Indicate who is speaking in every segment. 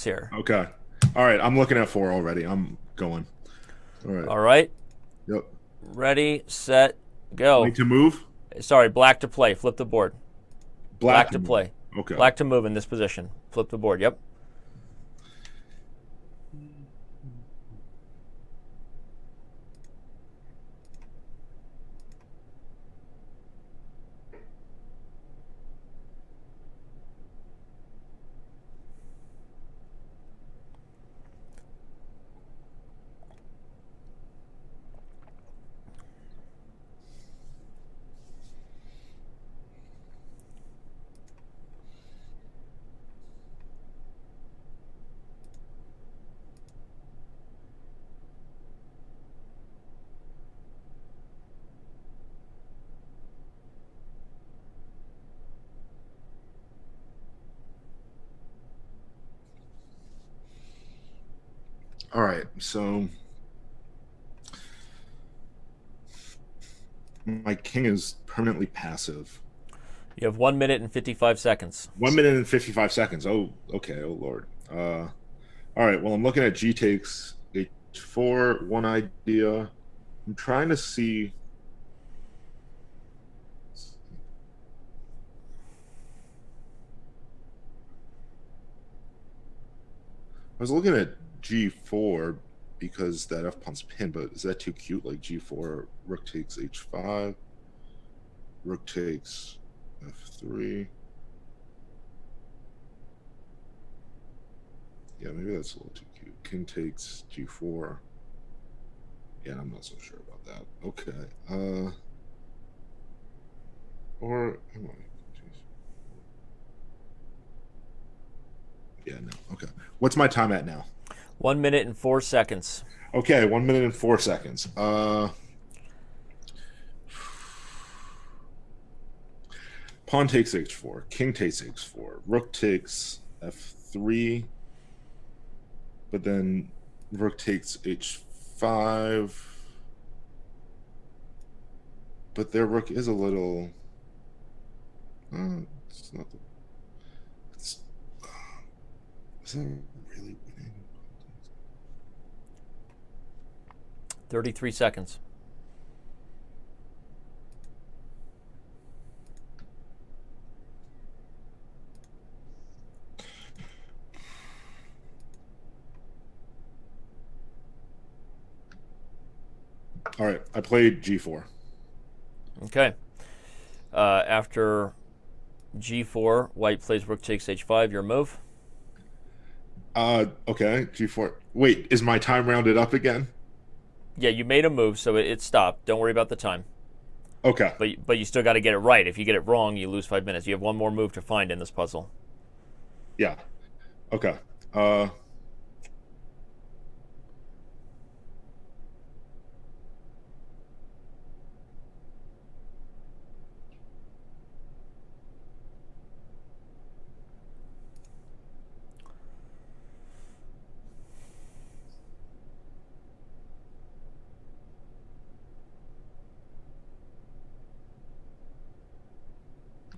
Speaker 1: minutes here.
Speaker 2: Okay. All right. I'm looking at 4 already. I'm going. All right.
Speaker 1: All right.
Speaker 2: Yep.
Speaker 1: Ready, set, go.
Speaker 2: White to move.
Speaker 1: Sorry, black to play. Flip the board. Black
Speaker 2: To
Speaker 1: to
Speaker 2: move.
Speaker 1: play.
Speaker 2: Okay.
Speaker 1: Black to move in this position. Flip the board. Yep.
Speaker 2: All right. So my king is permanently passive.
Speaker 1: You have 1 minute and 55 seconds.
Speaker 2: 1 minute and 55 seconds. Oh, okay. Oh, Lord. All right. Well, I'm looking at G takes H4. One idea. I'm trying to see. I was looking at G4 because that F pawn's pinned, but is that too cute? Like G4, rook takes H5, rook takes F3. Yeah, maybe that's a little too cute. King takes G4. Yeah, I'm not so sure about that. Okay. Or am I? Yeah, no. Okay. What's my time at now?
Speaker 1: 1 minute and 4 seconds.
Speaker 2: Okay, 1 minute and 4 seconds. Pawn takes H4. King takes H4. Rook takes F3. But then rook takes H5. But their rook is a little. It's not the. It's. Is that really winning?
Speaker 1: 33 seconds.
Speaker 2: All right, I played G4.
Speaker 1: Okay. After G4, white plays rook takes H5. Your move.
Speaker 2: Okay, G4. Wait, is my time rounded up again?
Speaker 1: Yeah, you made a move, so it stopped. Don't worry about the time.
Speaker 2: Okay.
Speaker 1: But you still got to get it right. If you get it wrong, you lose 5 minutes. You have one more move to find in this puzzle.
Speaker 2: Yeah. Okay.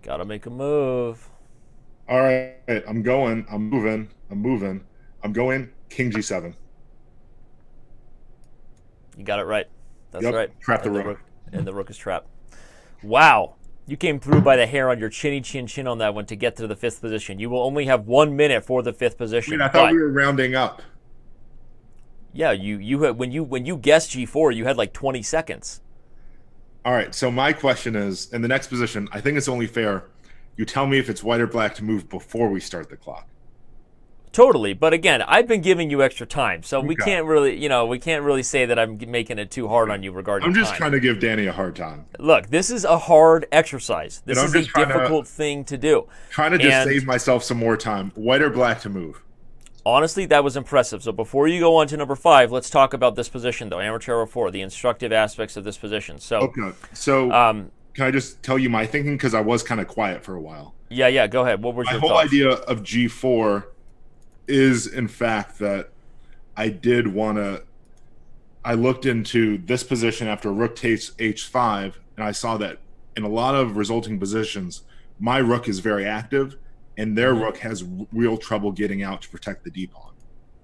Speaker 1: Gotta make a move.
Speaker 2: All right, I'm going. I'm moving. I'm moving. I'm going. King G7.
Speaker 1: You got it right. That's
Speaker 2: Yep.
Speaker 1: right.
Speaker 2: Trap the rook.
Speaker 1: And the rook is trapped. Wow. You came through by the hair on your chinny chin chin on that one to get to the 5th position. You will only have 1 minute for the 5th position.
Speaker 2: Wait, I thought we were rounding up.
Speaker 1: Yeah, you had, when you guessed G4, you had like 20 seconds.
Speaker 2: All right, so my question is, in the next position, I think it's only fair you tell me if it's white or black to move before we start the clock.
Speaker 1: Totally, but again, I've been giving you extra time, so we
Speaker 2: Okay.
Speaker 1: can't really say that I'm making it too hard on you regarding
Speaker 2: I'm just
Speaker 1: time.
Speaker 2: trying to give Danny a hard time.
Speaker 1: Look, this is a hard exercise. This
Speaker 2: And I'm
Speaker 1: is a
Speaker 2: just trying to-
Speaker 1: difficult thing to do.
Speaker 2: Trying to just
Speaker 1: And
Speaker 2: save myself some more time. White or black to move?
Speaker 1: honestly, that was impressive. So before you go on to number 5, let's talk about this position, though. Amateur 4, the instructive aspects of this position. So,
Speaker 2: Okay, so can I just tell you my thinking? Because I was kind of quiet for a while.
Speaker 1: yeah, go ahead. What was
Speaker 2: My
Speaker 1: your
Speaker 2: whole
Speaker 1: thoughts?
Speaker 2: idea of G4 is, in fact, that I did want to. I looked into this position after rook takes H5, and I saw that in a lot of resulting positions, my rook is very active, and their rook has real trouble getting out to protect the d pawn.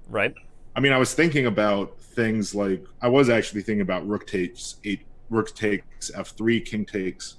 Speaker 1: Right.
Speaker 2: I mean, I was thinking about things like, I was actually thinking about rook takes f3, king takes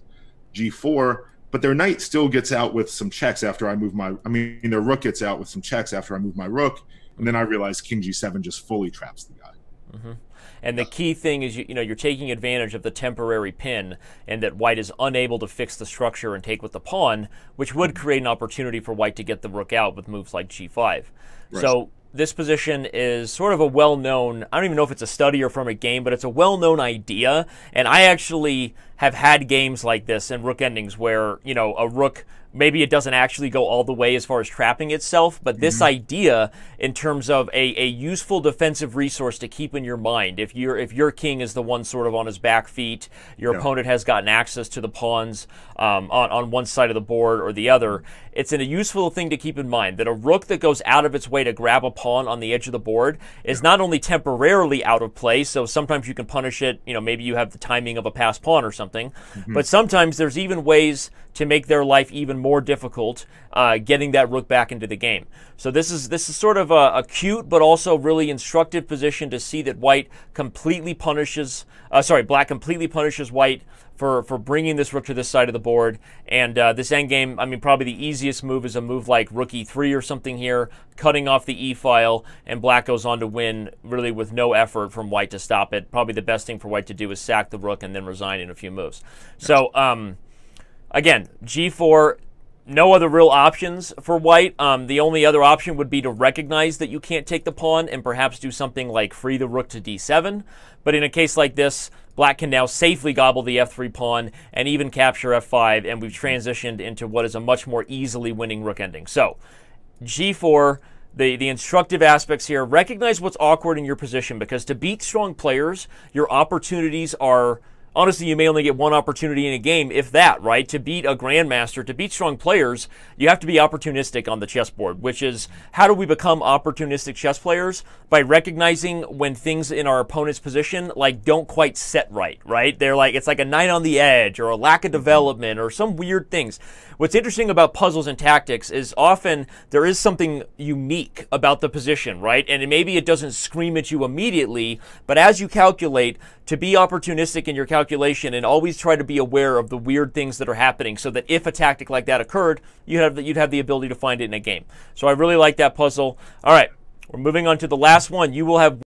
Speaker 2: g4, but their knight still gets out with some checks after I move my, I mean, their rook gets out with some checks after I move my rook, and then I realize king g7 just fully traps the guy.
Speaker 1: And the key thing is, you're taking advantage of the temporary pin, and that white is unable to fix the structure and take with the pawn, which would create an opportunity for white to get the rook out with moves like g5. Right. So this position is sort of a well-known, I don't even know if it's a study or from a game, but it's a well-known idea. And I actually have had games like this in rook endings where, a rook, maybe it doesn't actually go all the way as far as trapping itself, but this idea in terms of a useful defensive resource to keep in your mind. If your king is the one sort of on his back feet, your opponent has gotten access to the pawns on one side of the board or the other, it's a useful thing to keep in mind that a rook that goes out of its way to grab a pawn on the edge of the board is not only temporarily out of play, so sometimes you can punish it, maybe you have the timing of a passed pawn or something, but sometimes there's even ways to make their life even more difficult getting that rook back into the game. So this is sort of a cute but also really instructive position to see that black completely punishes white for bringing this rook to this side of the board. And this endgame, I mean, probably the easiest move is a move like rook e3 or something here, cutting off the e-file, and black goes on to win really with no effort from white to stop it. Probably the best thing for white to do is sack the rook and then resign in a few moves. So again, g4, no other real options for white. The only other option would be to recognize that you can't take the pawn and perhaps do something like free the rook to d7. But in a case like this, black can now safely gobble the f3 pawn and even capture f5, and we've transitioned into what is a much more easily winning rook ending. So g4, the instructive aspects here, recognize what's awkward in your position, because to beat strong players, your opportunities are... Honestly, you may only get one opportunity in a game, if that, right? To beat a grandmaster, to beat strong players, you have to be opportunistic on the chessboard, which is, how do we become opportunistic chess players? By recognizing when things in our opponent's position, don't quite set right? They're it's like a knight on the edge, or a lack of development, or some weird things. What's interesting about puzzles and tactics is often there is something unique about the position, right? And maybe it doesn't scream at you immediately, but as you calculate, to be opportunistic in your calculation and always try to be aware of the weird things that are happening, so that if a tactic like that occurred, you'd have the ability to find it in a game. So I really like that puzzle. All right, we're moving on to the last one. You will have